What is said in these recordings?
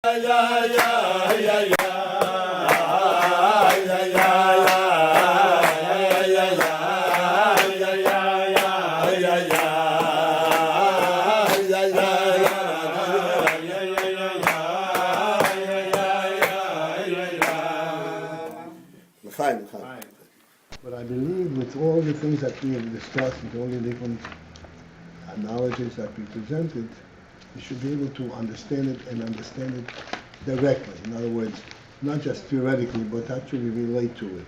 But I believe with all the things that we have discussed, with all the different analogies that we presented, we should be able to understand it and understand it directly. In other words, not just theoretically, but actually relate to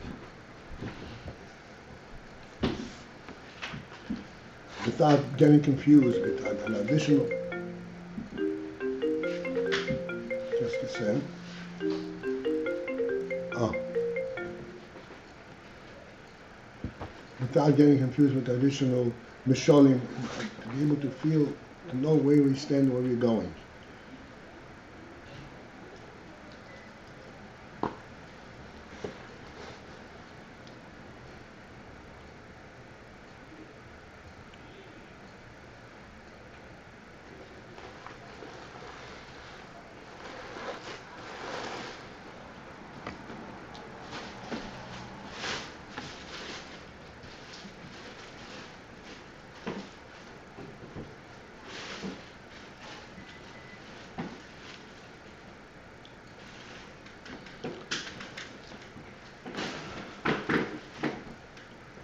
it. Without getting confused with an additional, just a second. Without getting confused with additional misholim, to be able to feel, to know where we stand, where we're going.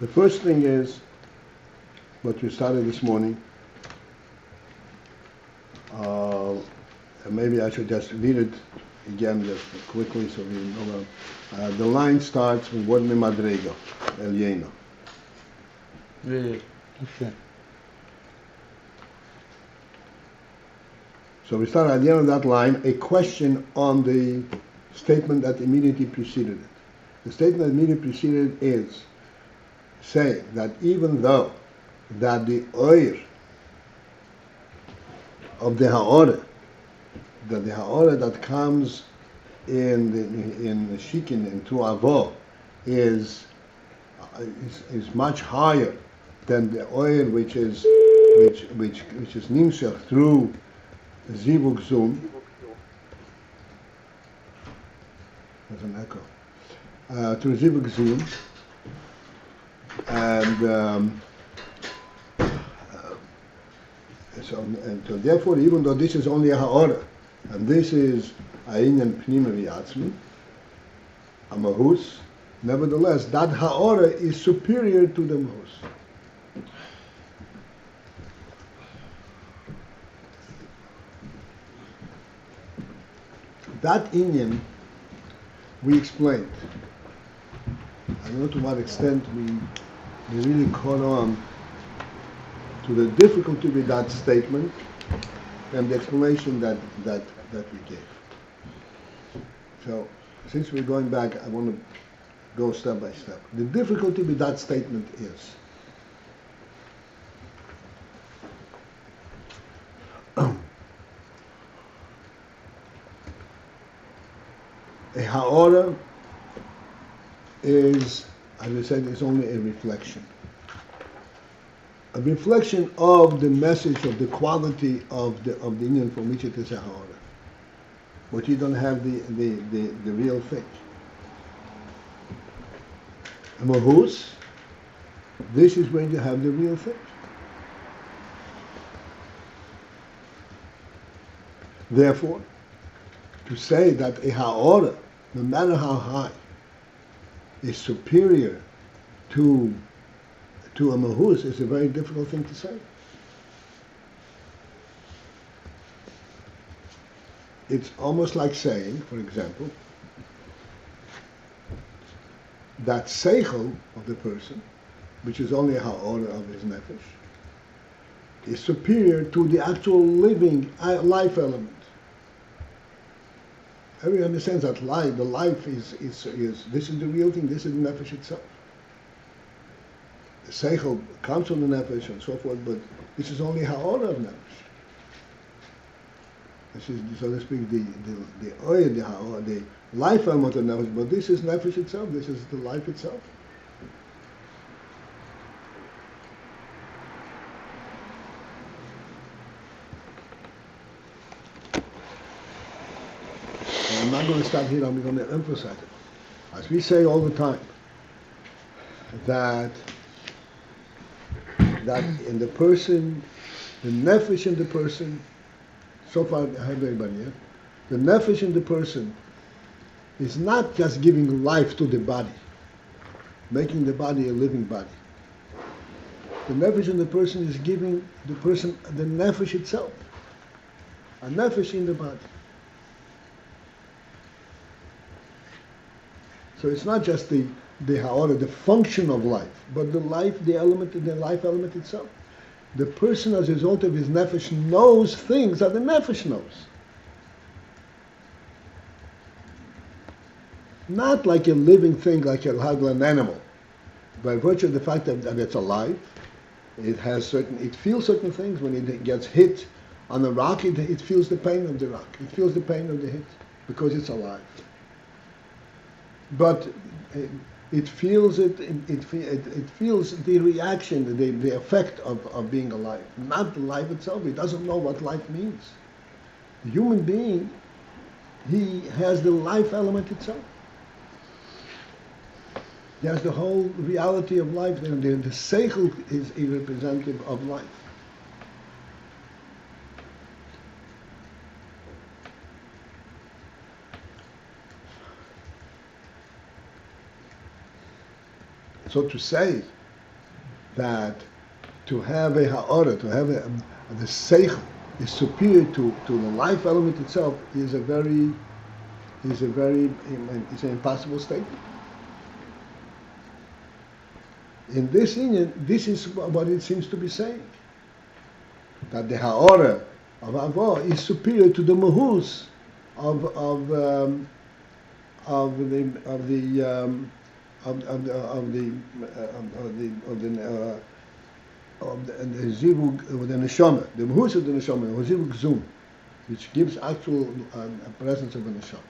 The first thing is what we started this morning, and maybe I should just read it again just quickly so we know. The line starts with word mimadregah, Elyeina. Okay. So we start at the end of that line, a question on the statement that immediately preceded it. The statement that immediately preceded it is saying that even though that the oir of the ha'orah, that comes in the shikin into avo is much higher than the oil which is nimshach through zivug zoom. There's an echo. Through zivug zoom. And so therefore, even though this is only a ha'orah, and this is Ayin and pnima v'yatzmi, a mahus, nevertheless, that ha'orah is superior to the mahus. That inyan we explained. I don't know to what extent we really caught on to the difficulty with that statement and the explanation that we gave. So, since we're going back, I want to go step by step. The difficulty with that statement is a ha'orah is, as I said, is only a reflection. A reflection of the message, of the quality of the inyan from which it is a ha'orah. But you don't have the real thing. A mahus, this is when you have the real thing. Therefore, to say that a ha'orah, no matter how high, is superior to a mahus is a very difficult thing to say. It's almost like saying, for example, that seichel of the person, which is only a ha'orah of his nefesh, is superior to the actual living life element. Everyone understands that the life is this is the real thing, this is the nefesh itself. The seichel comes from the nefesh and so forth, but this is only ha'orah of nefesh. This is, so to speak, the oil, the life element of nefesh, but this is nefesh itself, this is the life itself. I'm not going to stop here, I'm going to emphasize it. As we say all the time, that in the person, the nefesh in the person, so far I have everybody here, the nefesh in the person is not just giving life to the body, making the body a living body. The nefesh in the person is giving the person the nefesh itself, a nefesh in the body. So it's not just the ha'ara, the function of life, but the life, the life element itself. The person, as a result of his nefesh, knows things that the nefesh knows. Not like a living thing, like an animal. By virtue of the fact that it's alive, it feels certain things. When it gets hit on a rock, it feels the pain of the rock. It feels the pain of the hit because it's alive. But it feels it feels the reaction, the effect of being alive, not the life itself. It doesn't know what life means. The human being, he has the life element itself. He has the whole reality of life. The seichel is a representative of life. So to say that to have a ha'ara, to have the seichel is superior to the life element itself is an impossible statement. In this inyan, this is what it seems to be saying, that the ha'ara of avo is superior to the mahus of the zivug of the neshama, the mahus of the neshama, or zivug zoom, which gives actual presence of a neshama.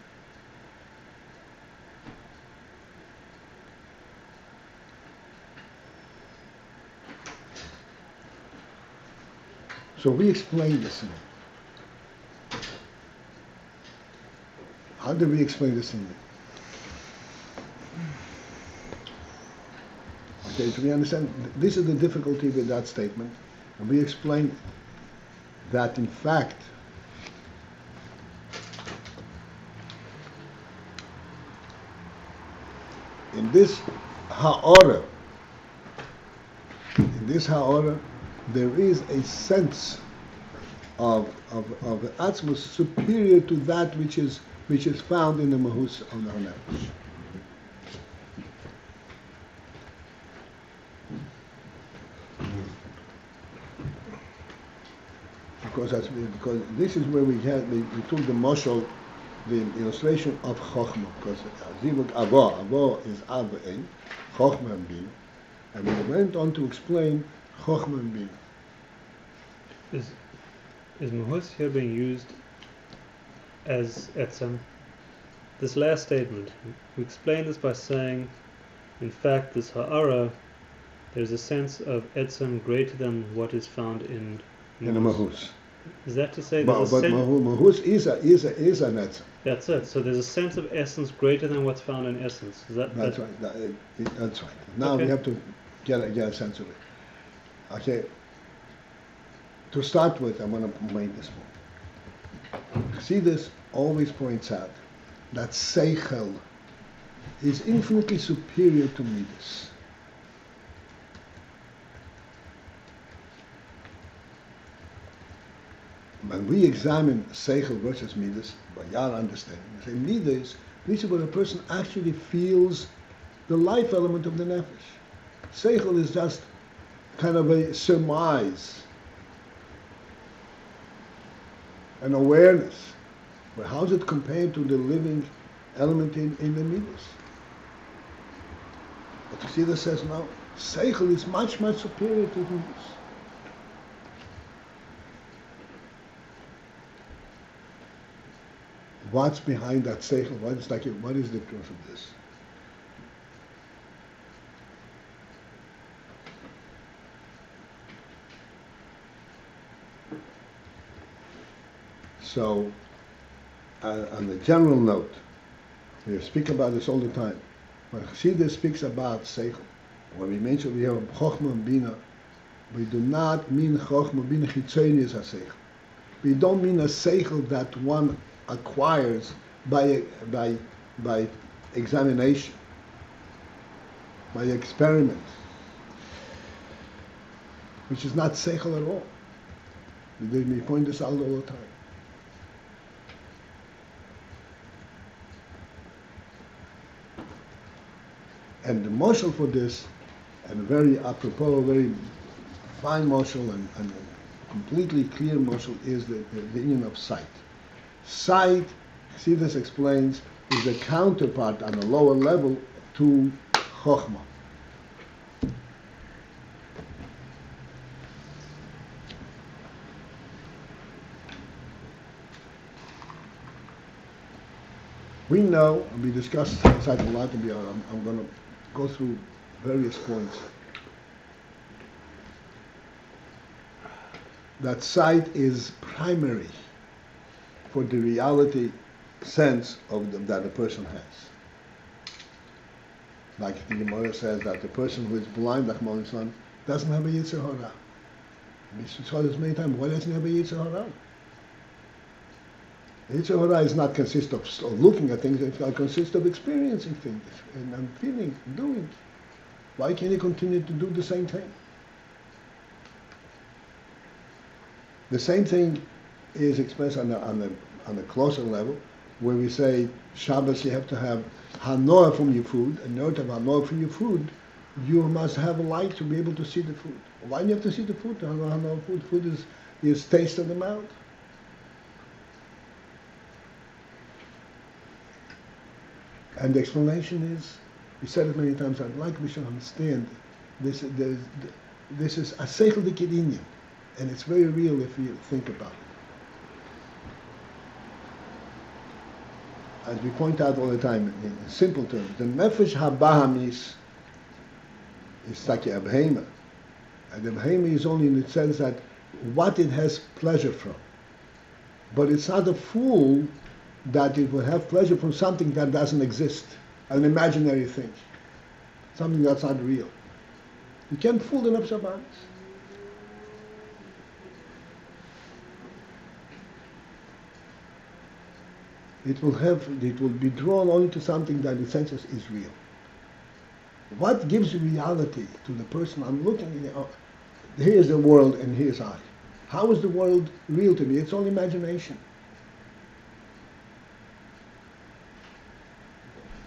So we explained this in it. How did we explain this in it? Okay, so we understand, this is the difficulty with that statement. And we explained that in fact, in this ha'ara, there is a sense of atzmos superior to that which is found in the mahus of the nefesh. Because this is where we took the mashal, the illustration of chokhmah, because zivug avo is av ein, chokhmah and bin, and we went on to explain chokhmah and bin. Is mahus here being used as etzem? This last statement, we explain this by saying, in fact, this ha'ara, there's a sense of etzem greater than what is found in mahus. In a mahus. Is that to say But mahus is an etzem. That's it. So there's a sense of essence greater than what's found in essence. That's right. That's right. Now we have to get a sense of it. Okay. To start with, I want to make this point. See, this always points out that seichel is infinitely superior to midas. When we examine seichel versus midas, by our understanding, we say midas, this is where a person actually feels the life element of the nefesh. Seichel is just kind of a surmise, an awareness. But how is it compared to the living element in the midas? But you see, this says no. Seichel is much, much superior to midas. What's behind that seichel? What is the truth of this? So on a general note, we speak about this all the time. When Chassidus speaks about seichel, when we mention we have chokhmah and bina, we do not mean chokhmah bina chitzonius seichel. We don't mean a seichel that one acquires by examination, by experiment, which is not seichel at all. We point this out all the time. And the moshel for this, and a very apropos, very fine moshel and a completely clear moshel, is the union of sight. Sight, Chassidus explains, is a counterpart on a lower level to chokhmah. We know, and we discussed sight a lot, and I'm going to go through various points, that sight is primary for the reality sense that a person has. Like the Gemara says that the person who is blind, like Molisan, doesn't have a Yetzer Hara. We saw this many times. Why doesn't he have a Yetzer Hara? Yetzer Hara is not consist of looking at things, it consists of experiencing things and feeling, and doing. Why can't he continue to do the same thing? The same thing is expressed on a closer level, where we say Shabbos you have to have hanoah from your food, and in order to have hanoah from your food, you must have a light to be able to see the food. Why do you have to see the food? To have hanoah food. Food is taste of the mouth. And the explanation is, we said it many times, I'd like we should understand this is a seichel d'kedinyan, and it's very real if you think about it. As we point out all the time, in simple terms, the nefesh habahamis is like a behema. And the behema is only in the sense that what it has pleasure from. But it's not a fool that it will have pleasure from something that doesn't exist, an imaginary thing, something that's not real. You can't fool the nefesh habahamis. It will be drawn only to something that in the sense is real. What gives reality to the person I'm looking at? Here's the world and here's I. How is the world real to me? It's all imagination.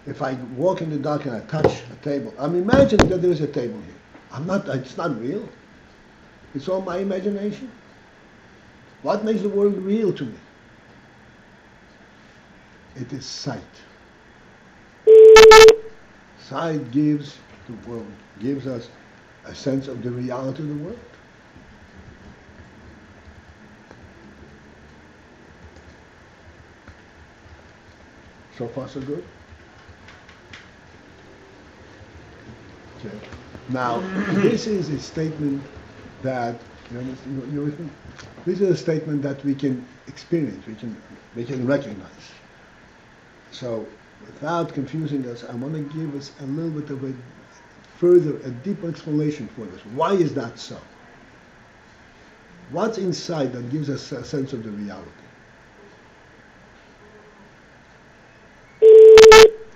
If I walk in the dark and I touch a table, I'm imagining that there is a table here. It's not real. It's all my imagination. What makes the world real to me? It is sight. Sight gives us a sense of the reality of the world. So far, so good. Okay. Now, this is a statement that you with me? This is a statement that we can experience, we can recognize. So, without confusing us, I want to give us a little bit of a deeper explanation for this. Why is that so? What's inside that gives us a sense of the reality?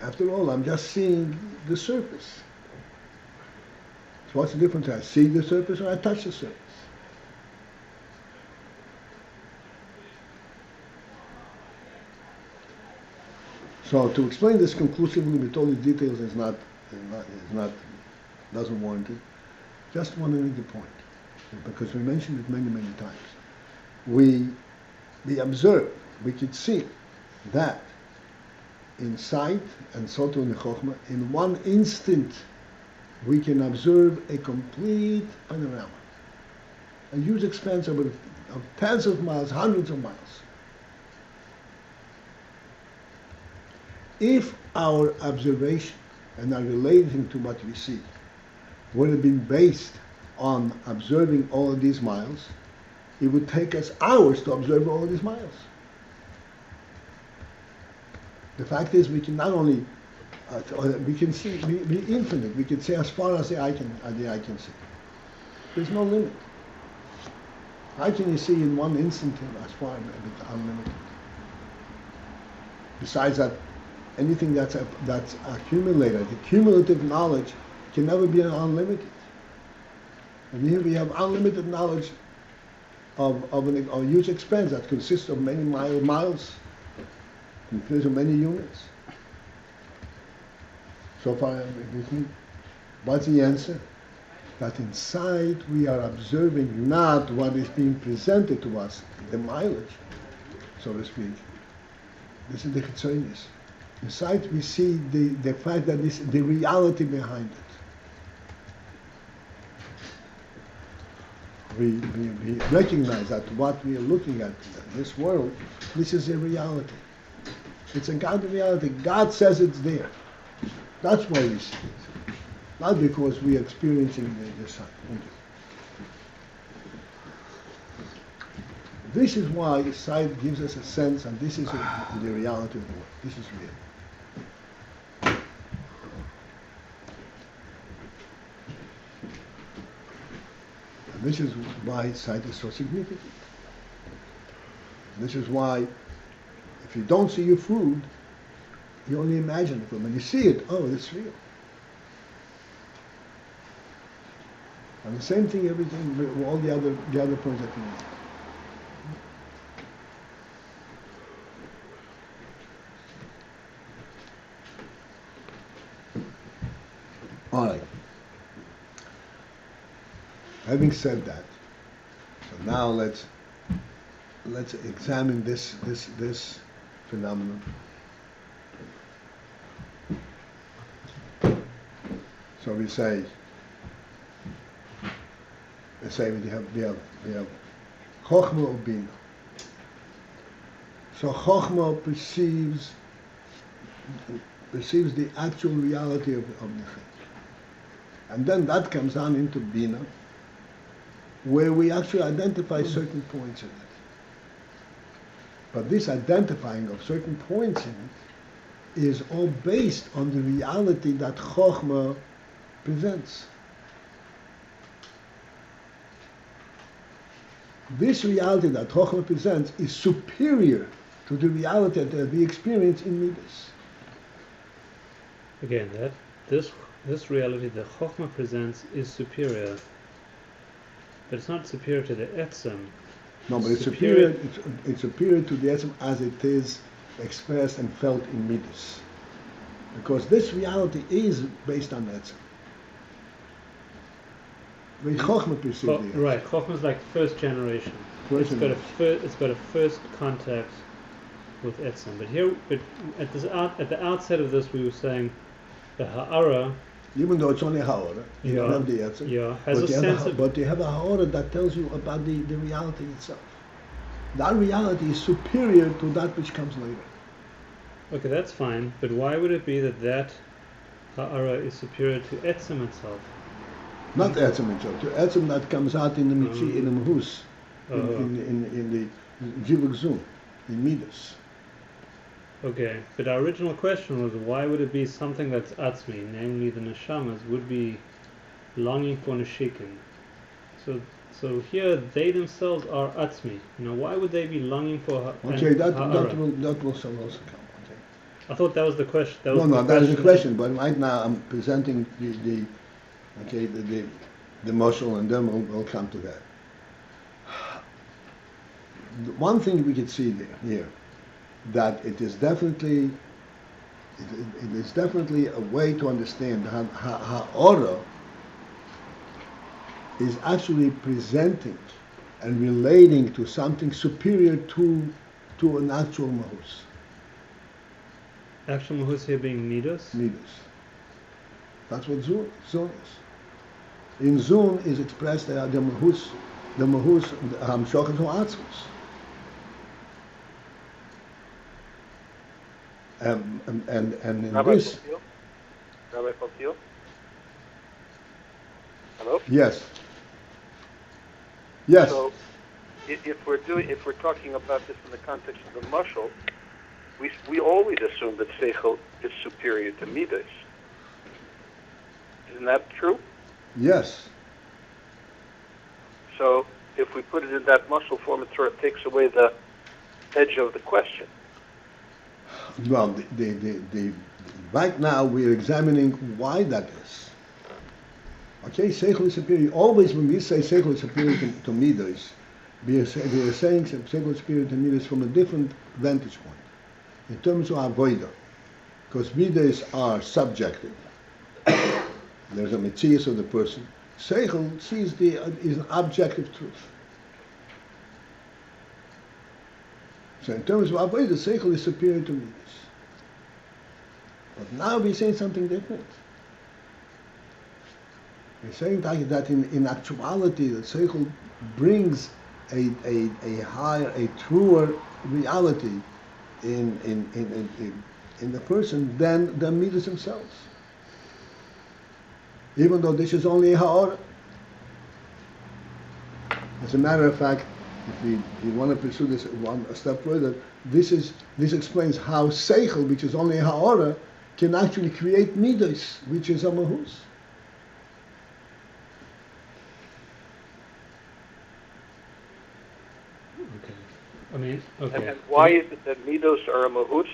After all, I'm just seeing the surface. So what's the difference? I see the surface or I touch the surface? So to explain this conclusively with all the details doesn't warrant it. Just want to make the point, because we mentioned it many times. We observe, we could see that in sight and soto in chokhmah, in one instant, we can observe a complete panorama, a huge expanse of tens of miles, hundreds of miles. If our observation and our relating to what we see would have been based on observing all of these miles, it would take us hours to observe all of these miles. The fact is, we can not only we can see be infinite. We can see as far as the eye can see. There's no limit. How can you see in one instant as far as unlimited? Besides that, anything that's accumulated, the cumulative knowledge can never be unlimited. And here we have unlimited knowledge of a huge expanse that consists of many miles, consists of many units. So far with me. What's the answer? That inside we are observing not what is being presented to us, the mileage, so to speak. This is the chitzonius. Inside we see the fact that this the reality behind it. We recognize that what we are looking at in this world, this is a reality. It's a God reality. God says it's there. That's why we see it. Not because we are experiencing the sun. This is why sight gives us a sense, and this is the reality of the world. This is real. And this is why sight is so significant. This is why, if you don't see your food, you only imagine it. But when you see it, oh, it's real. And the same thing, everything, with all the other points that we made. All right. Having said that, so now let's examine this phenomenon. So we say we have Chochmah or Bina. So Chochmah perceives the actual reality of the thing. And then that comes on into Bina, where we actually identify certain points in it. But this identifying of certain points in it is all based on the reality that Chochmah presents. This reality that Chochmah presents is superior to the reality that we experience in Midas. Again, this reality that Chochmah presents is superior, but it's not superior to the Etzem. No, but it's superior to the Etzem as it is expressed and felt in Midas. Because this reality is based on Etzem. When Chochmah perceives the Etzem. Right, Chochmah is like first generation. It's got a first contact with Etzem. But at the outset of this, we were saying the Ha'ara, even though it's only a Ha'ara, you don't have the Etzem, has a sense of... But you have a Ha'ara that tells you about the reality itself. That reality is superior to that which comes later. Okay, that's fine, but why would it be that Ha'ara is superior to Etzem itself? Not Etzem itself, to Etzem that comes out in the Michi, in the mahus, in the Jivuk Zum, in Midas. Okay, but our original question was why would it be something that's Atzmi, namely the Neshamas, would be longing for Neshikin? So here they themselves are Atzmi. Now why would they be longing for Okay, that will also come. Okay. I thought that was the question. That is the question, but right now I'm presenting the mashal, and then we'll come to that. One thing we could see here, that it is definitely a way to understand how Ora is actually presenting and relating to something superior to an actual mahus. Actual mahus here being Midas? Midas. That's what Zun is. In Zun is expressed the mahus, Hamshochet Ha'atzmus. And in Rabbi this... Paltiel? Hello? Yes. So, if we're talking about this in the context of the mashal, we always assume that seichel is superior to midas. Isn't that true? Yes. So if we put it in that muscle form, it sort of takes away the edge of the question. Well, right now we're examining why that is. Okay, seichel is superior. Always when we say seichel is superior to midas, we are saying seichel is superior to midas from a different vantage point, in terms of avodah, because midas are subjective. There's a metzias of the person. Seichel sees is an objective truth. So in terms of avodah, seichel is superior to midas. But now we're saying something different. We're saying that in actuality, the seichel brings a higher, a truer reality in the person than the midas themselves. Even though this is only a ha'ara. As a matter of fact, if we want to pursue this a step further, this explains how seichel, which is only a ha'ara, can actually create midas, which is a mahus. Okay. I mean, okay. And why is it that midos are a mahus?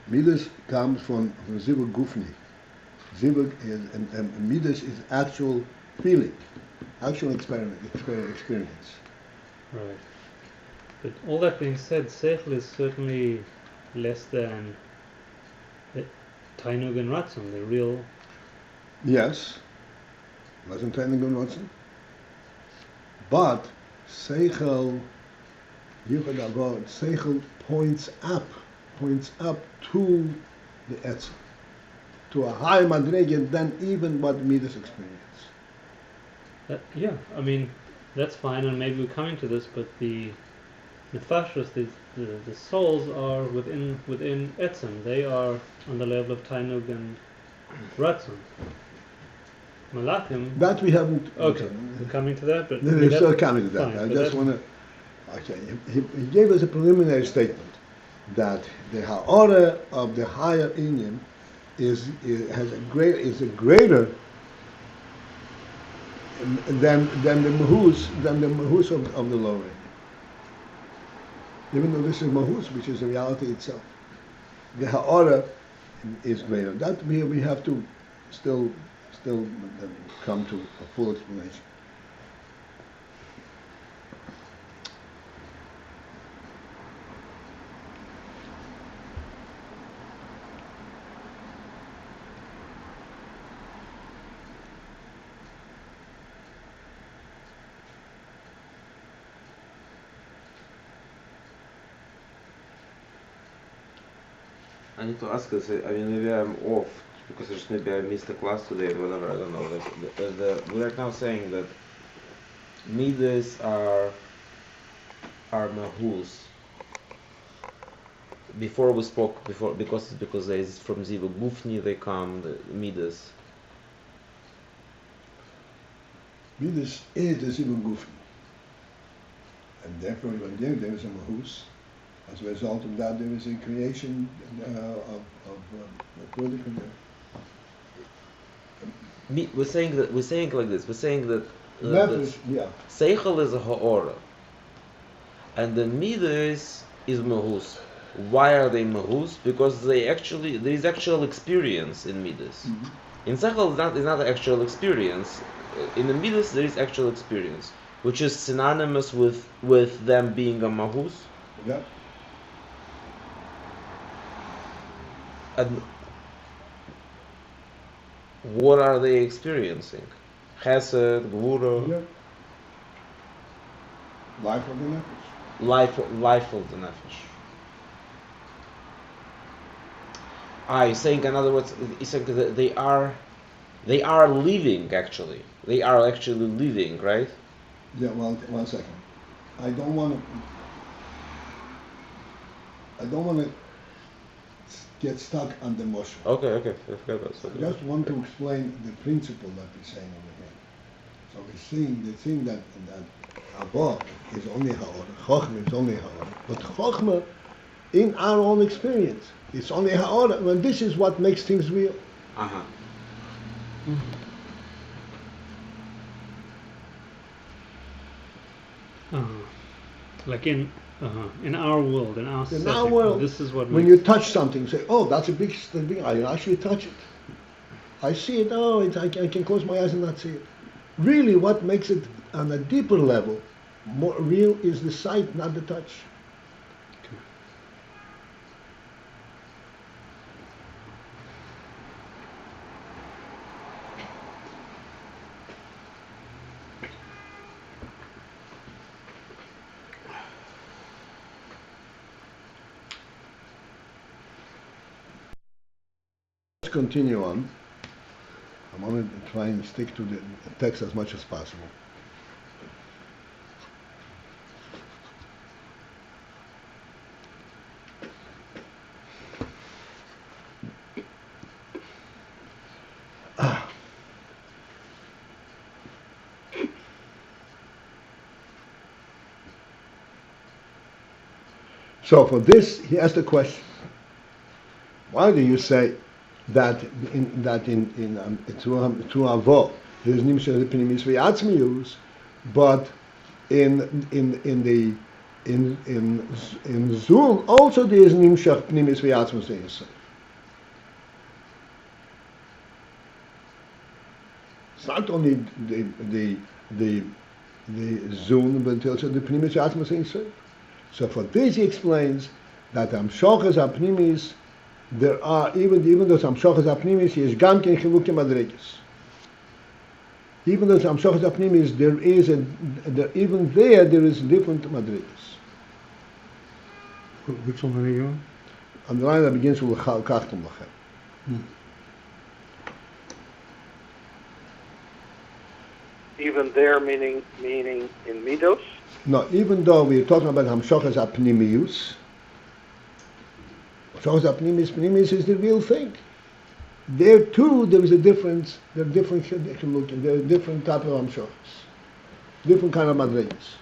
Midas comes from zivug gufni. Zivug is, and midas is actual feeling, actual experience. Right. But all that being said, seichel is certainly less than the tainug and ratzon, the real. Yes, wasn't training on Watson. But seichel, yichud avod, seichel points up to the etzem, to a higher madregah than even what midas experience. Yeah, I mean, that's fine, and maybe we're coming to this, but the nefashos, the souls are within etzem. They are on the level of tainug and ratzon. Malachim. That we haven't. Okay, we're coming to that, but We're still coming to that. fine, I but just that- want to. Okay, he gave us a preliminary statement that the ha'ara of the higher Inyan is a greater than the mahus of the lower Inyan. Even though this is mahus, which is the reality itself, the ha'ara is greater. That we have to still come to a full explanation. I need to ask this. I mean, maybe I'm off because maybe I missed the class today or whatever. I don't know. We are now saying that midas are mahus. Before we spoke because they from ziva gufni they come the midas. Midas is the zivug gufni, and therefore when there is a mahus. As a result of that, there is a creation of further condition. We're saying like this. We're saying that Yeah. seichel is a ha'ora, and the midas is mahus. Why are they mahus? Because there is actual experience in midas. Mm-hmm. In seichel, is not actual experience. In the midas, there is actual experience, which is synonymous with them being a mahus. Yeah. And what are they experiencing? Chesed, Gvura, Yeah. Life of the nefesh. life of the nefesh. You're saying, in other words, you're saying that they are living actually. They are actually living, right? Yeah. Well, 1 second. I don't want to get stuck on the motion. Okay. I just want to explain the principle that we're saying over here. So we're seeing the thing that Abba is only Ha'or, Chochmah is only Ha'or. But Chochmah, in our own experience, it's only Ha'or, and this is what makes things real. Uh-huh. Like in our world, in our setting, our world, this is what when makes you touch something, say, oh, that's a big, I actually touch it. I see it, oh, I can close my eyes and not see it. Really, what makes it on a deeper level more real is the sight, not the touch. Let's continue on. I'm going to try and stick to the text as much as possible. So for this, he asked a question. Why do you say that in through Avo there is nimshach pnimis v'atzmius, but in Zul also there is nimshach pnimis v'atzmius in Yisrael. It's not only the Zul, but also the pnimis v'atzmius in Yisrael. So for this he explains that Amshochas Apnimis, there are, even though Amshochas Apnimis is Gam Ken Chilukim Madregis. Even though Amshochas Apnimis, there is even there is different Madregis. Which one are you on? On the line that begins with Kachtum Lachem. Even there, meaning in Midos? No, even though we're talking about Hamshochas Apnimius, Hamshochas Apnimis is the real thing. There too, there is a difference. There are different chilukim. There are different type of Hamshochas, different kind of madregas.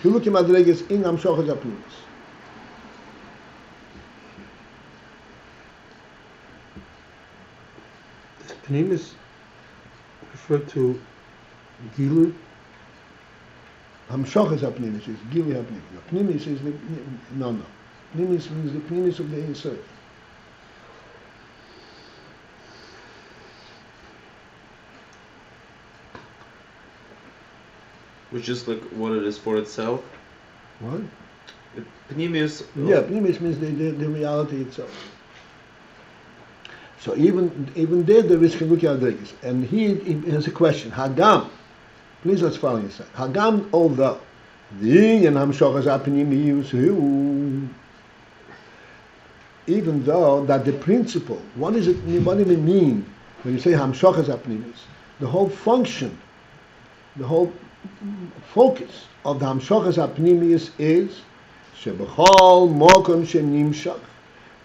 Chilukim madregas in Hamshochas Apnimis. Does Pnimis refer to Gilu? Hamshochas Apnimis is Gili Apnimis. Pnimis is the no. Pnimis means the Pnimis of the Insert. Which is like what it is for itself. What? Pneumius. Yeah, Pnimis means the reality itself. So even there is Chiluki Adregis. And he has a question. Hagam. Please let's follow this. Hagam, although the Hamshochas Apnimius, even though that the principle, what do you mean when you say Hamshochas Apnimius? The whole function, the whole focus of the Hamshochas Apnimius is Shebechol Mokom Shenimshach,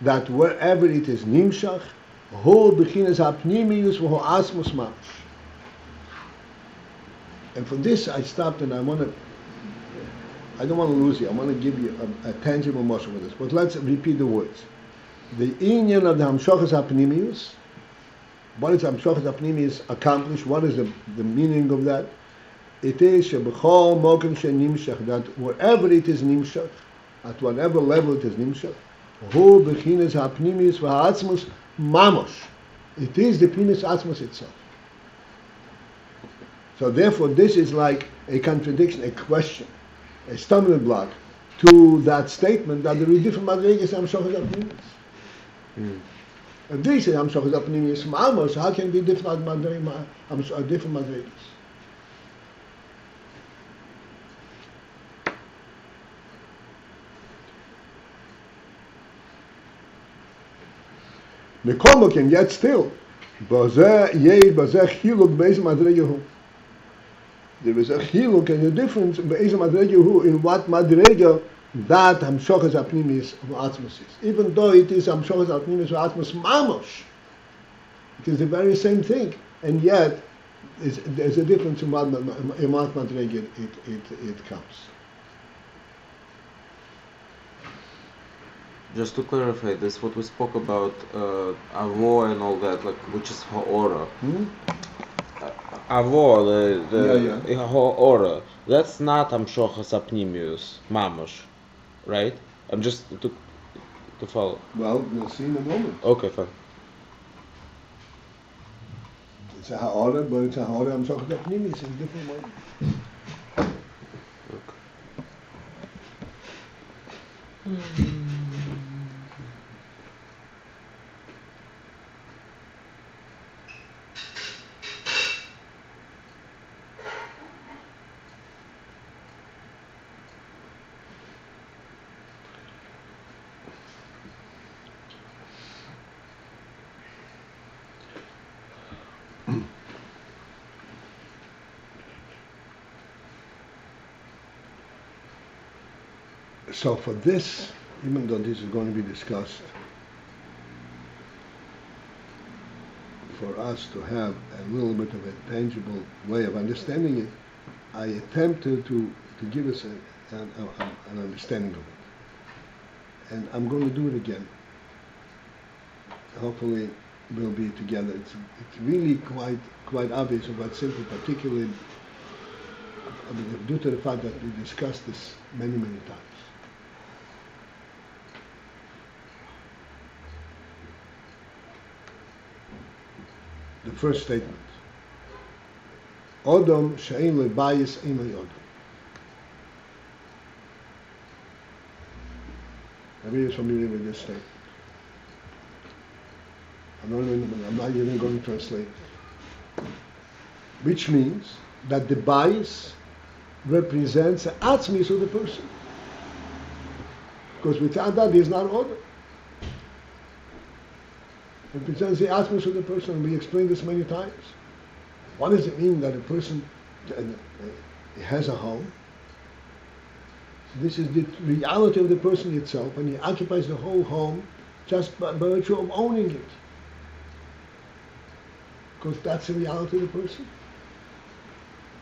that wherever it is Nimshach, Hu Bechinas Apnimius V'Hu Asmus Mamash. And for this I stopped and I don't want to lose you. I want to give you a tangible motion with this. But let's repeat the words. The inyan of the Hamshochas Apnimius, what is Hamshochas Apnimius accomplished? What is the meaning of that? It is Shebechol Mokem Shenimshach, that wherever it is Nimshach, at whatever level it is Nimshach, Hu Bechinas Apnimius V'Ha'atzmus Mamosh. It is the Pnimis Atzmus itself. So therefore, this is like a contradiction, a question, a stumbling block to that statement that there is different madregas Hamshochas Apnimis. If they say Hamshochas Apnimis Ma'amos, how can it be different madregas? Mekomokim, yet still, there is a chiluk and a difference in what madrega that Hamshochas Apnimis V'Atzmus is. Even though it is Hamshochas Apnimis V'Atzmus Mamosh, it is the very same thing, and yet there's a difference in what mimadregah it comes. Just to clarify this, what we spoke about, avo and all that, like, which is ha'ora. Avo, the ha'ora, that's not hamshochas apnimius, mamash, right? I'm just to follow. Well, we'll see in a moment. Okay, fine. It's a ha'ora, but it's a ha'ora, I'm talking about pnimis in a different way. So for this, even though this is going to be discussed, for us to have a little bit of a tangible way of understanding it, I attempted to give us an understanding of it. And I'm going to do it again. Hopefully we'll be together. It's really quite obvious about simple, particularly due to the fact that we discussed this many times. The first statement. Odom she'ein lo bayis ein lo odom. Everybody is familiar with this statement. I'm not even going to translate it. Which means that the bayis represents the atzmis of the person. Because without that, he is not odom. It represents the atzmis of the person. We explained this many times. What does it mean that a person has a home? This is the reality of the person itself, and he occupies the whole home just by virtue of owning it. Because that's the reality of the person.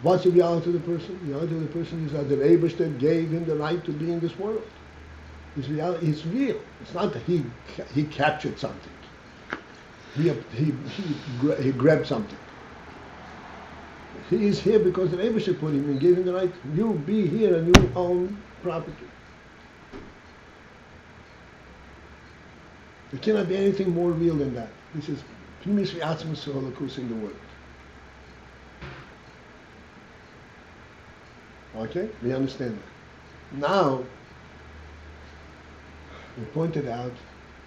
What's the reality of the person? The reality of the person is that the Eibishter gave him the right to be in this world. His reality is real. It's not that he captured something. He grabbed something. He is here because the Eibishter put him and gave him the right. You be here and you own property. There cannot be anything more real than that. This is Pnimis v'atzmus holocaust in the world. Okay, we understand that. Now, we pointed out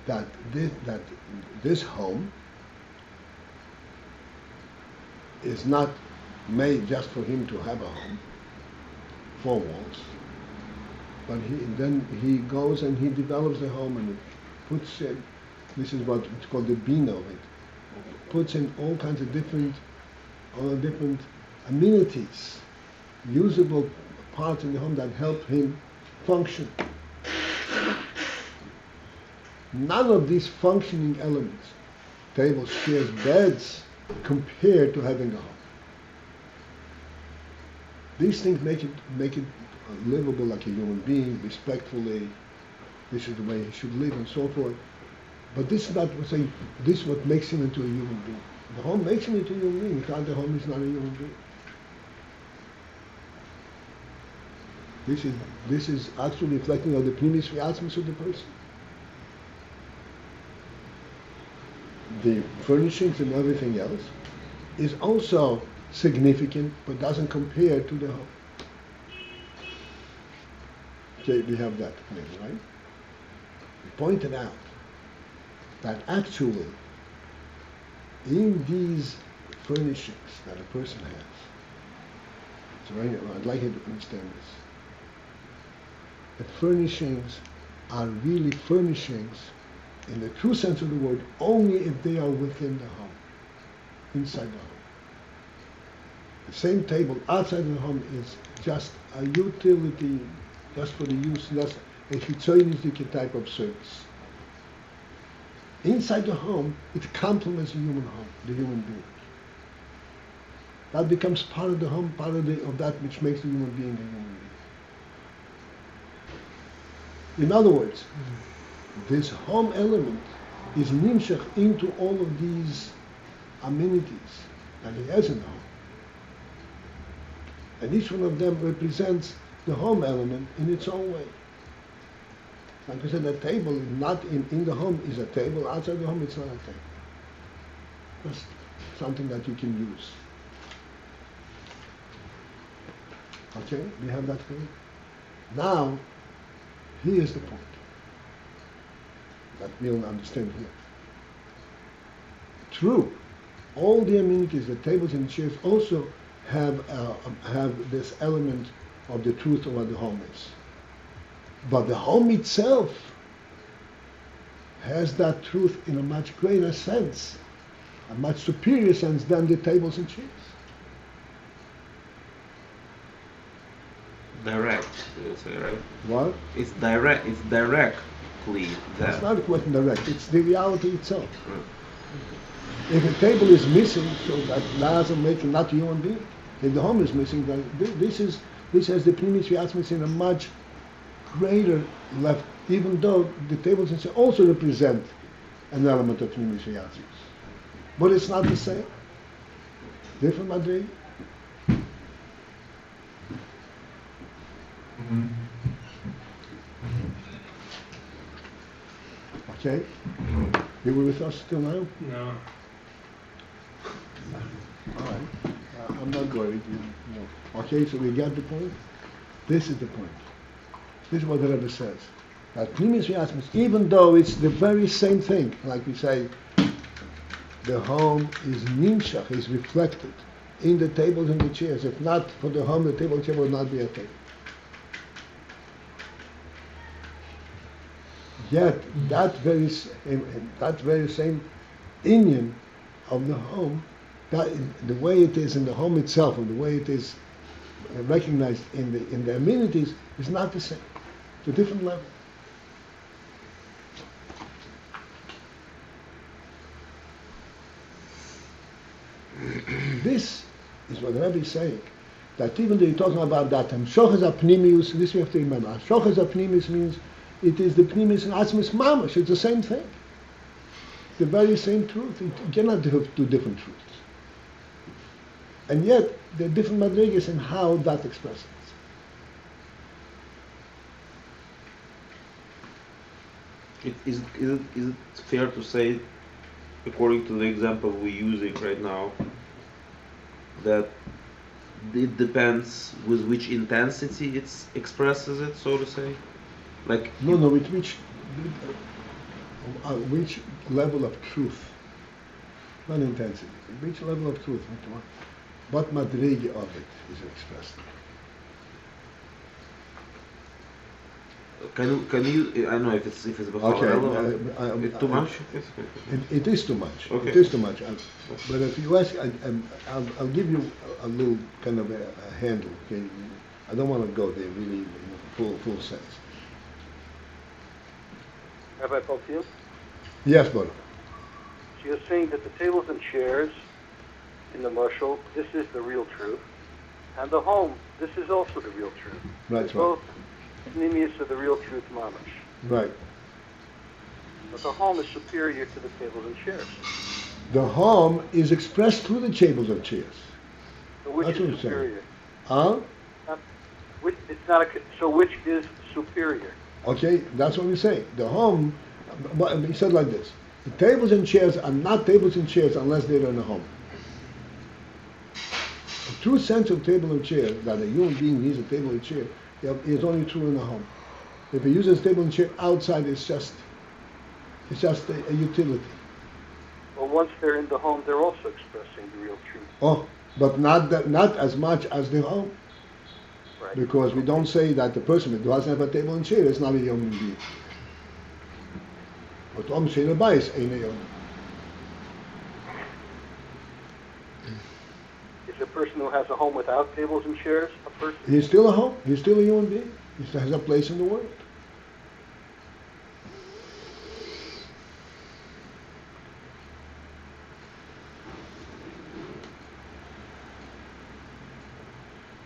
that this home is not made just for him to have a home, 4 walls, but then he goes and he develops the home and puts it, this is what it's called the bina of it, puts in all kinds of different amenities, usable parts in the home that help him function. None of these functioning elements, tables, chairs, beds, compare to having a home. These things make it livable like a human being, respectfully. This is the way he should live and so forth. But this is not saying this is what makes him into a human being. The home makes him into a human being. Without the home, he's not a human being. This is actually reflecting on the pnimis v'atzmus of the person. The furnishings and everything else is also significant, but doesn't compare to the home. Okay, we have that clear, right? We pointed out that actually in these furnishings that a person has, I'd like you to understand this. The furnishings are really furnishings in the true sense of the word only if they are within the home, inside the home. The same table outside the home is just a utility, just for the use, just a chitzonic type of service. Inside the home, it complements the human home, the human being. That becomes part of the home, part of that which makes the human being a human being. In other words, this home element is nimshach into all of these amenities that he has in the home. And each one of them represents the home element in its own way. Like I said, a table not in the home is a table, outside the home it's not a table. Just something that you can use. Okay, we have that clear? Now, here's the point that we'll understand here. True, all the amenities, the tables and chairs also have this element of the truth of what the home is. But the home itself has that truth in a much greater sense, a much superior sense than the tables and chairs. Direct, you would say, right? What? It's direct. It's directly there. It's not quite direct. It's the reality itself. Right. If a table is missing, so that doesn't make it not a human being. If the home is missing, then this has the primis fiatmis in a much greater level, even though the tables and chairs also represent an element of primis fiatmis. But it's not the same. Different madregah. Okay? You were with us till now? No. All right. I'm not worried. No. Okay, so we got the point? This is the point. This is what the Rebbe says. That primis fiatmis, even though it's the very same thing, like we say, the home is nimshach, is reflected in the tables and the chairs. If not for the home, the table and chair would not be a table. Yet that very same inyan of the home, that the way it is in the home itself and the way it is recognized in the amenities is not the same. It's a different level. This is what the Rebbe is saying. That even though you're talking about that, Shochas Apnimius, this we have to remember. Shochas Apnimius means it is the Pnimis and Atzmis Mamash. It's the same thing. The very same truth. You cannot have two different truths. And yet, there are different madrigas in how that expresses. Is it fair to say, according to the example we're using right now, that it depends with which intensity it expresses it, so to say? Like No, with which level of truth, not intensity, which level of truth, what madrege of it is expressed. Can you? I don't know if it's Okay, it's too much. It is too much. Okay. It is too much. But if you ask, I'll give you a little kind of a handle. Okay, I don't want to go there really in full sense. Rabbi Paltiel? Yes, brother. So you're saying that the tables and chairs in the mashal, this is the real truth, and the home, this is also the real truth. Right. Both pnimius are the real truth mamash. Right. But the home is superior to the tables and chairs. The home is expressed through the tables and chairs. So which That's what is I'm saying. superior? Huh? It's not so which is superior? Okay, that's what we say. The home, but he said like this: the tables and chairs are not tables and chairs unless they're in a home. The true sense of table and chair, that a human being needs a table and chair, is only true in a home. If he uses table and chair outside, it's just a utility. Well, once they're in the home, they're also expressing the real truth. Oh, but not as much as the home. Right. Because we don't say that the person that doesn't have a table and chair is not a human being. But Beis ain't a human. Is a person who has a home without tables and chairs a person? He's still a home. He's still a human being. He still has a place in the world.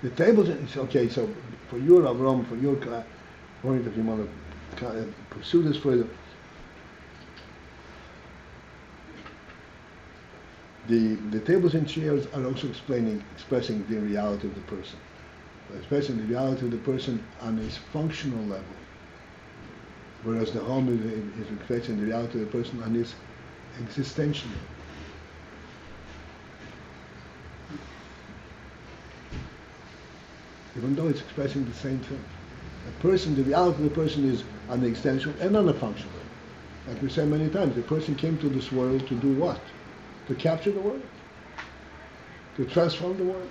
The tables, it's okay, so for your Avram, for your point, if you want to pursue this further, the tables and chairs are also expressing the reality of the person. Expressing the reality of the person on his functional level, whereas the home is expressing the reality of the person on his existential level. Even though it's expressing the same thing. The reality of the person is on the existential and on the functional level. Like we say many times, the person came to this world to do what? To capture the world? To transform the world?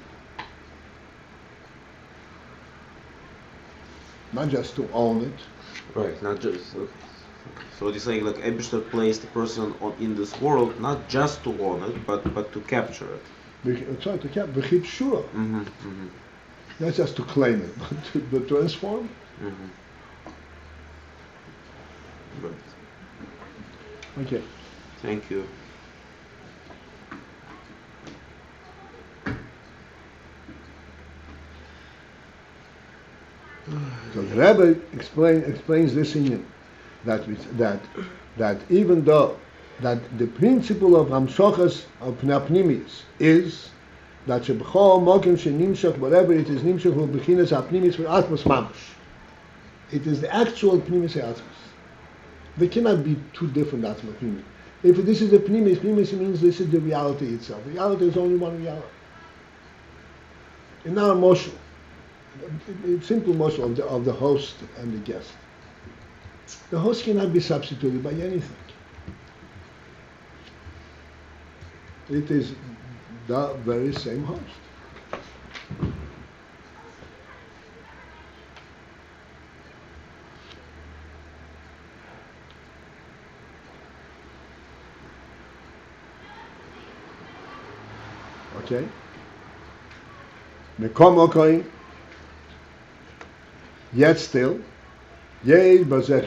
Not just to own it. Right, not just. So it's saying like Eibishter placed the person in this world not just to own it, but to capture it. Try to capture. Sure. Not just to claim it, but to transform. Right. Okay. Thank you. So the Rebbe explains this in that even though that the principle of Hamshochas of Pnapnimis is that Shebchol Mokim Shenimshach, whatever it is Nimshach will bechinas Apnimis with Atmos Mamash. It is the actual Pnimis Atmos. They cannot be two different Atmos Pnimis. If this is the Pnimis means this is the reality itself. Reality is only one reality. In our motion, it's simple motion of the host and the guest. The host cannot be substituted by anything. It is the very same host. Okay? Yet still, there's a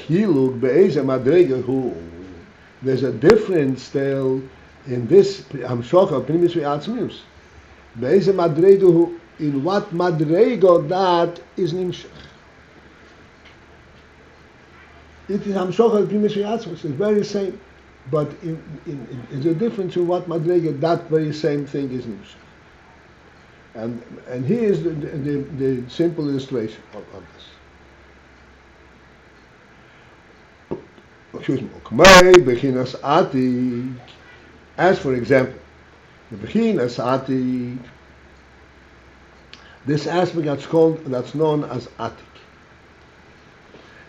difference still in this Hamshocha Pnimis V'Atzmius. Be'eze madrega, in what madrega that is nimshach. It is Hamshocha Pnimis V'Atzmius. It's very same, but in the difference in what madrega that very same thing is nimshach. And here is the simple illustration of this. Excuse me. As for example, the bechinas atik, this aspect that's known as atik.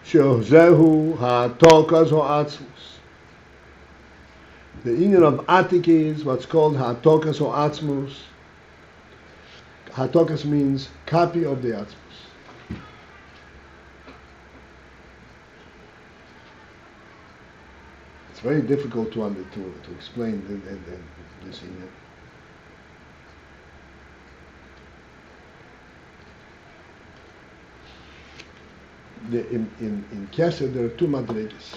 Shezehu ha'tokas ha'atzmus. The union of atik is what's called ha'tokas ha'atzmus. Ha'tokas means copy of the atzmus. It's very difficult to explain this in in Kesed there are two madregas.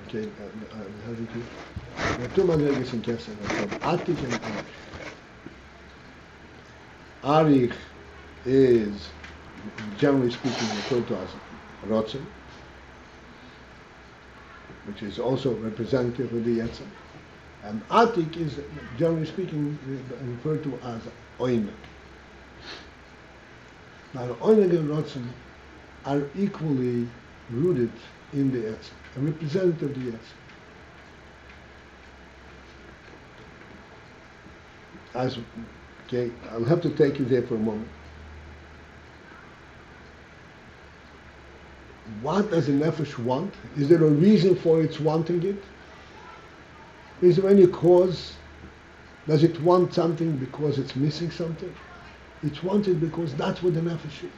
Okay, there are two madregas in Kesed. Atik and Arich. Arich is, generally speaking, referred to as Rotzen, which is also representative of the Yetzim. And Atik is, generally speaking, referred to as Oinek. Now, Oinek and Rotzen are equally rooted in the Yetzim, a representative of the Yetzim. Okay, I'll have to take you there for a moment. What does the nefesh want? Is there a reason for its wanting it? Is there any cause? Does it want something because it's missing something? It's wanted because that's what the nefesh is.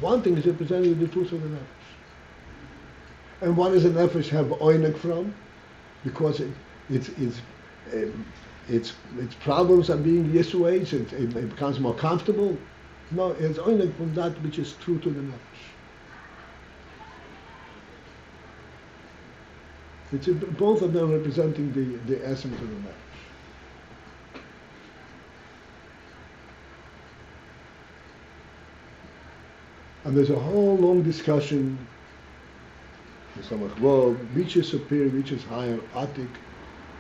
Wanting is representing the truth of the nefesh. And what does the nefesh have oinek from? Because its problems are being assuaged, it becomes more comfortable. No, it's only from that which is true to the nefesh. It's both of them representing the essence of the nefesh. And there's a whole long discussion, which is superior, which is higher, Atik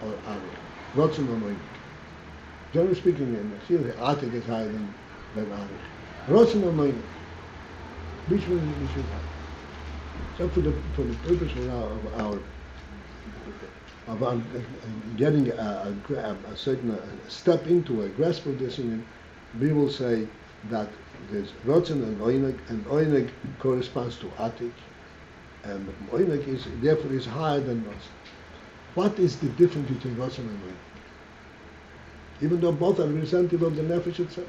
or Arich, Rotzen or Moinik. Generally speaking, in the Atik is higher than Arich. Rotzen or Moinik, which is higher. So for the purpose of our getting a certain step into a grasp of this union, we will say that there's Rotzen and Oinig corresponds to Atik, and Oinig is therefore is higher than Rotzen. What is the difference between Rotzen and Oinig? Even though both are representative of the Nefesh itself.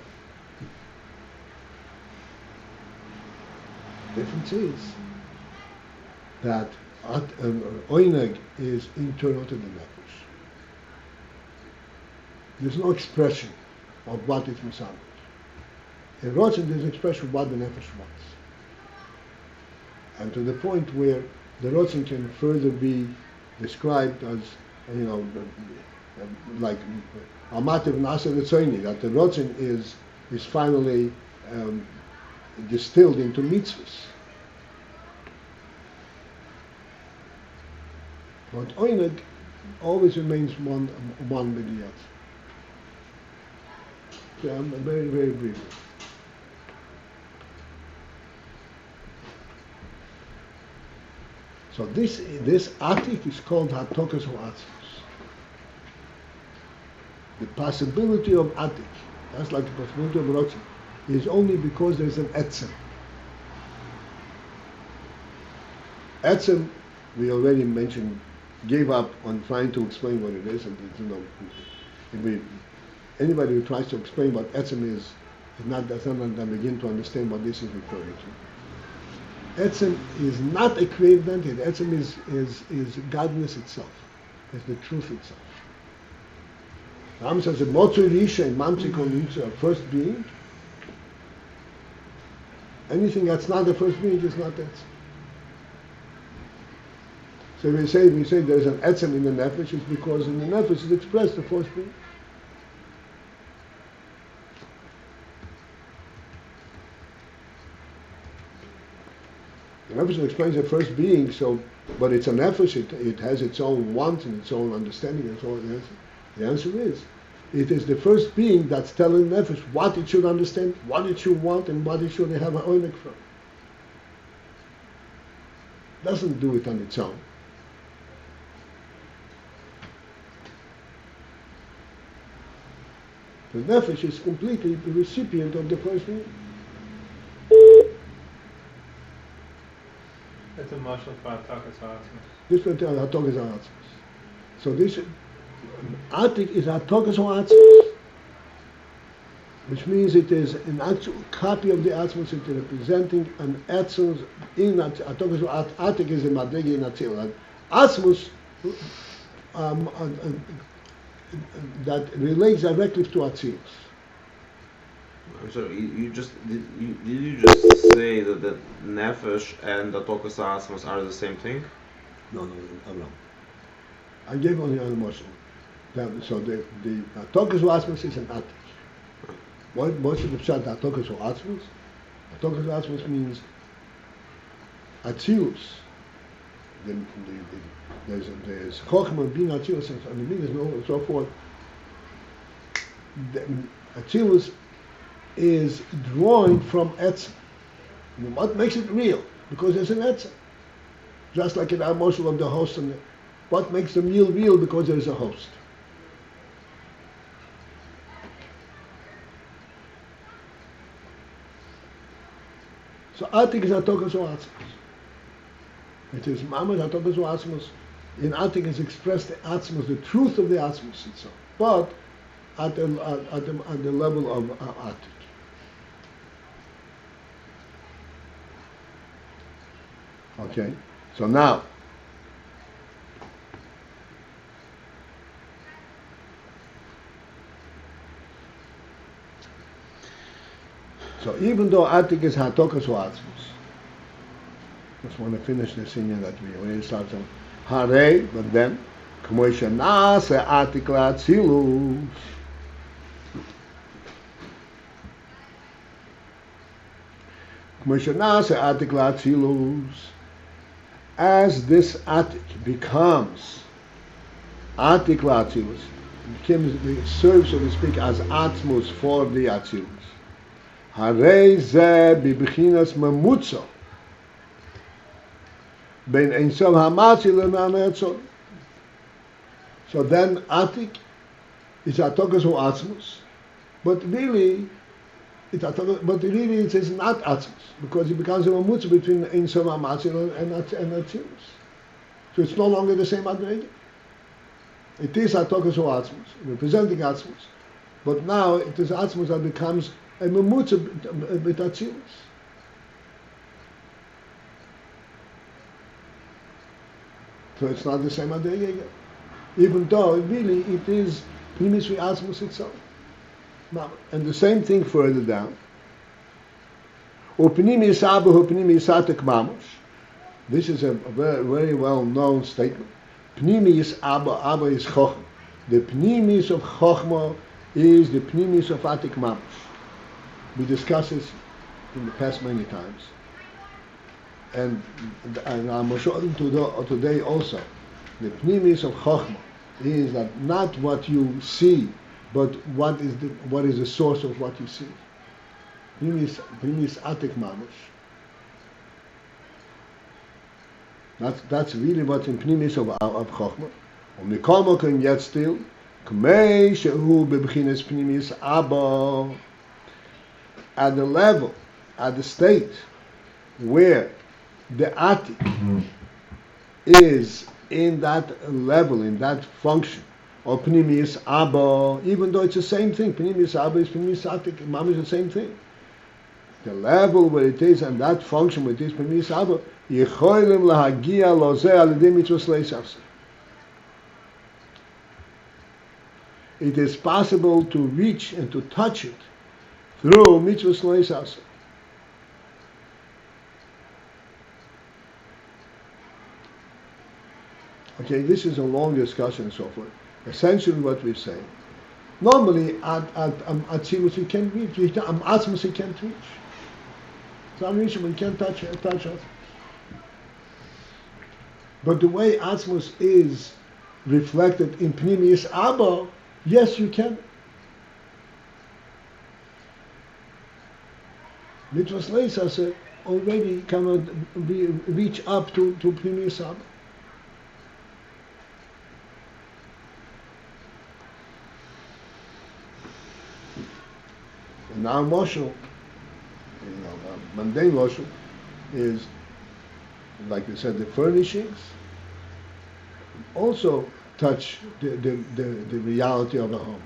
The difference is that Oineg is internal to the Nefesh. There's no expression of what is Misabed. In Rotzen, there's an expression of what the Nefesh wants. And to the point where the Rotzen can further be described as, like Amativ Nasa Ritzoini, that the Rotzen is finally distilled into mitzvahs. But Oineg always remains one with the other. So very, very briefly. So this Atik is called Hatokas or Atzmos. The possibility of Atik, that's like the possibility of Rotzen, is only because there's an Etzem. Etzem, we already mentioned, gave up on trying to explain what it is, and anybody who tries to explain what Etzem is does not begin to understand what this is referring to. Etzem is not a created entity. Etzem is godness itself, is the truth itself. Ram says that Motzu Risha and Mamsikon Yitzu are first being. Anything that's not the first being is not Etzem. So we say there's an etzem in the nefesh, it's because in the nefesh is expressed the first being. The nefesh explains the first being, but it's a nefesh, it has its own wants and its own understanding and so on. The answer is, it is the first being that's telling the nefesh what it should understand, what it should want, and what it should have an oinek from. It doesn't do it on its own. The nefesh is completely the recipient of the first being. It's a marshal for Hatakas Ha'atzmos. This is Hatakas Ha'atzmos. So this Atik is Hatakas Ha'atzmos, which means it is an actual copy of the Atzmos. It is representing an Atzmos in Hatakas Ha'atzmos. Atik is a mimadregah in Atzil. Atzmos that relates directly to Atzilus. I'm sorry, did you just say that the Nefesh and the Hatokas Ha'atzmos are the same thing? No, I'm wrong. I gave only an emotion. So the Hatokas Ha'atzmos is an Atik. What's the pshat Hatokas Ha'atzmos? Hatokas Ha'atzmos means Atzilus. There's Chochmah, Bin, Atzilus, and the Midas, and so forth. Atzilus is drawing from Etzem. What makes it real? Because there's an Etzem. Just like in our motion of the host, and what makes the meal real? Because there's a host. So Atik is Hatokas Ha'atzmos. It is Mamad Hatokas Ha'atzmos. In Atik is expressed the Atzmos, the truth of the Atzmos itself, but at the level of Atik. Okay, so now, even though Atik is Hatokas Ha'atzmos, just want to finish this thing that we already started on. Hare, but then, K'mo shenase Atik la'atzilus. As this atik becomes atik la'atzilus, serves, so to speak, as atmos for the atzilus. Harei ze bibchinas memutzo ben ein sof hamatzil le'nanetzon. So then atik is atokas o atzmos, but really it is not atzmos, because it becomes a memutzo between ein sof hamatzil and atzilus. So it's no longer the same madregah. It is atokas o atzmos, representing atzmos, but now it is atzmos that becomes a memutza bit atzilus. So it's not the same madregah, even though really it is pnimis atzmos itself. And the same thing further down. Upnimis abba upnimis atek mamos. This is a very, very well known statement. Pnimis abba is chochma. The pnimis of chochma is the pnimis of atik mamos. We discussed this in the past many times, and I'm showing today also. The pnimis of chochma is that not what you see, but what is the source of what you see. Pnimis atik mamos. That's really what's in pnimis of chochma. Und mikol mokem yet still, k'mei shehu bebchinas pnimis abba. At the level, at the state where the atik is in that level, in that function of pnimis abba, even though it's the same thing. Pnimis abba is pnimis atik, mamish is the same thing. The level where it is and that function where it is pnimis abba, yicholim lahagia lozeh al-yedei mitzvos leisavse. It is possible to reach and to touch it through mitzvahs leisavse. Okay, this is a long discussion and so forth. Essentially what we're saying. Normally at Atzilus we can't reach, Atzmos we can't reach. It's unreachable, we can't touch Atzmos. But the way Atzmos is reflected in Pnimius Abba, yes you can. Mitzvahs leisavse already cannot reach up to Pnimius Abba. And our moshel, mundane moshel, is, like we said, the furnishings also touch the reality of a home.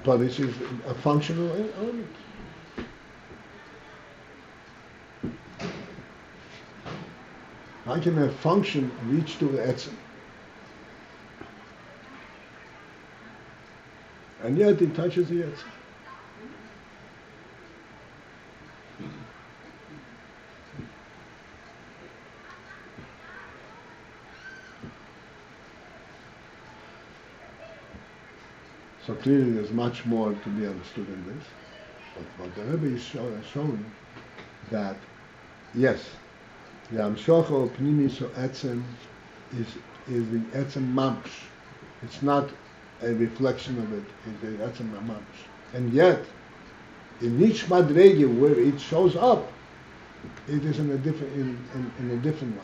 But this is a functional element. How can a function reach to the etzem? And yet it touches the etzem. So clearly there's much more to be understood in this. But the Rebbe is showing that, yes, the Amshocha Pnimis or Etzem is the Etzem Mamash. It's not a reflection of it, it's the Etzem Mamash. And yet, in each madregah where it shows up, it is in a different way.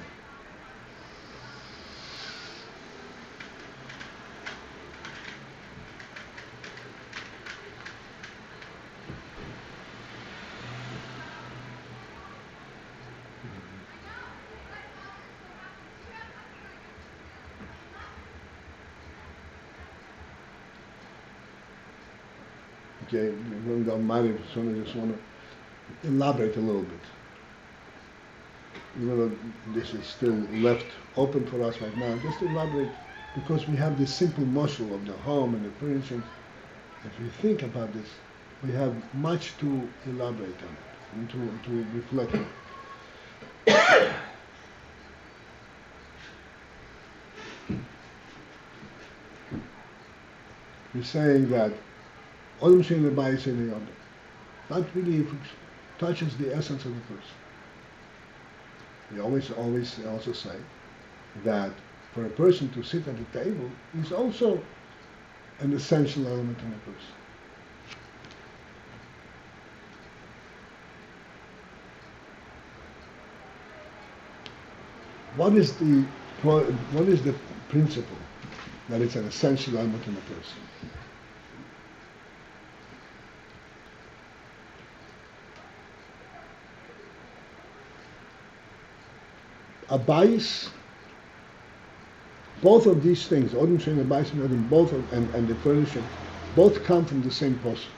Okay, we're going to so I just want to elaborate a little bit. Even though this is still left open for us right now, just elaborate, because we have this simple muscle of the home and the furnishings. If we think about this, we have much to elaborate on it and to reflect on it. We're saying that not really touches the essence of the person. We always also say that for a person to sit at the table is also an essential element in a person. What is the principle that it's an essential element in a person? A Beis, both of these things, Odin and the Beis and the furnishing, both come from the same person.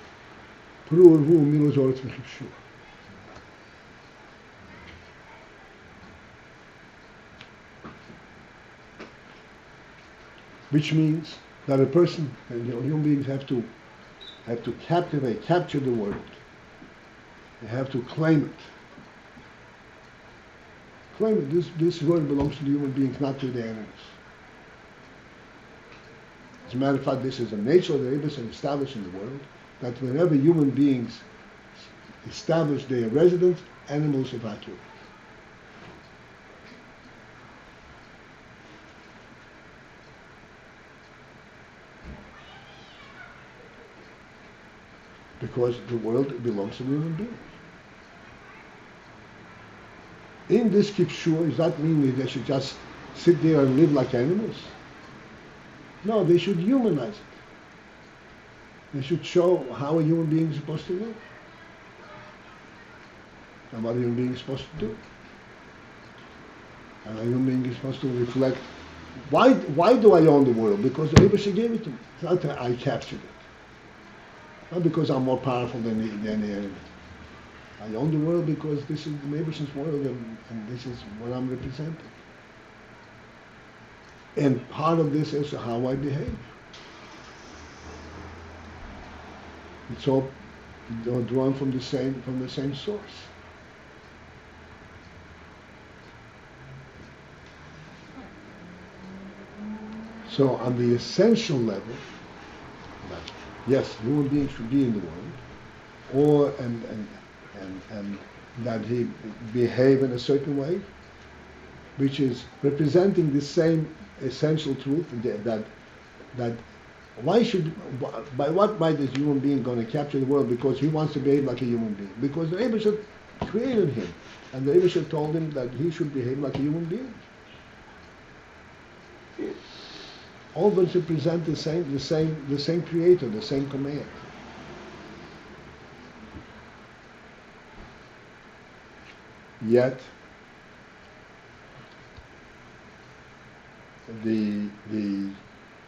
Which means that a person, human beings have to capture the world. They have to claim it. Claim it. This world belongs to the human beings, not to the animals. As a matter of fact, this is the nature of the AyinBase established in the world, that whenever human beings establish their residence, animals evacuate. Because the world belongs to the human beings. In this kipshur, does that mean that they should just sit there and live like animals? No, they should humanize it. They should show how a human being is supposed to live. And what a human being is supposed to do. And a human being is supposed to reflect, why do I own the world? Because the AyinBase gave it to me. It's not that I captured it. Not because I'm more powerful than the enemy. I own the world because this is the AyinBase's world and this is what I'm representing. And part of this is how I behave. It's all drawn from the same source. So on the essential level, yes, human beings should be in the world, and that he behave in a certain way, which is representing the same essential truth that by what might is human being going to capture the world? Because he wants to behave like a human being. Because the AyinBase created him, and the AyinBase told him that he should behave like a human being. All of us represent the same creator, the same command. Yet the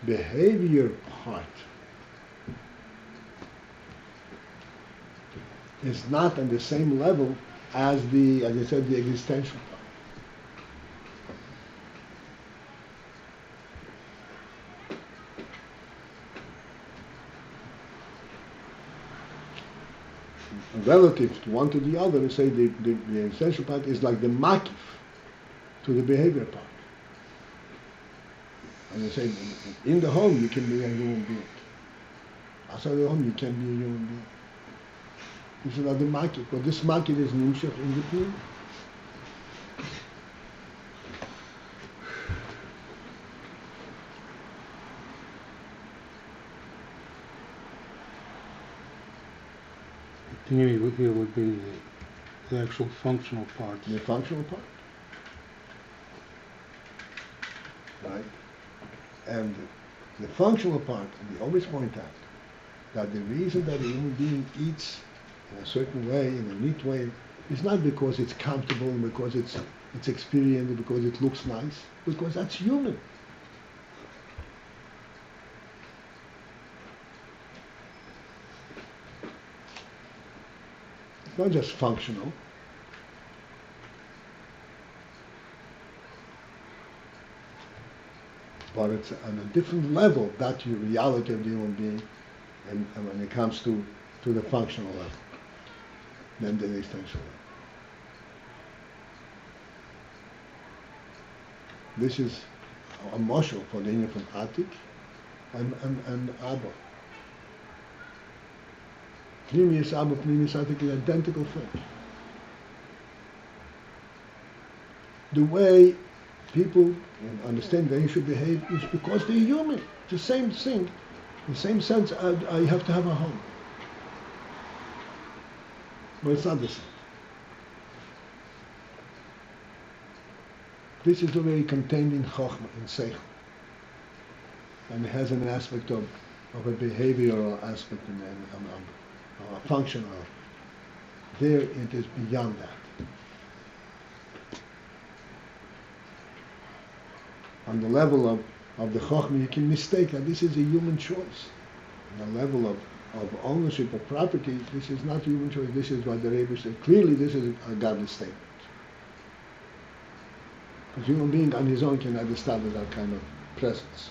behavior part is not on the same level as I said, the existential part. Relative to one to the other, we say the essential part is like the makif to the behavior part. And they say, in the home you can be a human being. Outside the home you can be a human being. This is not the makif, but this makif is nimshach in between. Here would be the actual functional part. The functional part. Right? And the functional part, we always point out that the reason that a human being eats in a certain way, in a neat way, is not because it's comfortable, because it's experienced, because it looks nice, because that's human. It's not just functional. But it's on a different level, that's the reality of the human being, and when it comes to the functional level, than the essential level. This is a mashal for the union from Atik and Abba. Pnimius Abba, Pnimius Atik is identical thing. the way people understand they should behave is because they're human. The same thing, the same sense. I have to have a home, but it's not the same. This is already contained in Chochmah, in Seichel, and it has an aspect of a behavioral aspect and a functional. There it is beyond that. On the level of the Chochmah, you can mistake that this is a human choice. On the level of ownership of property, this is not human choice. This is what the Rebbe said. Clearly, this is a godly statement. A human being on his own cannot establish that kind of presence.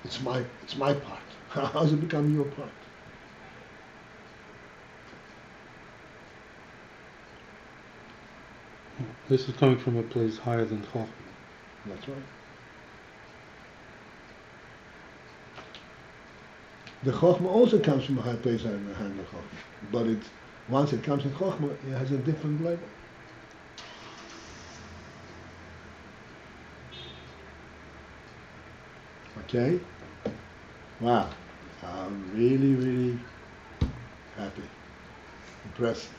It's my part. How does it become your part? This is coming from a place higher than Chochmah. That's right. The Chochmah also comes from a high place higher than the Chochmah, but once it comes in Chochmah, it has a different level. Okay? Wow. I'm really, really happy, impressed.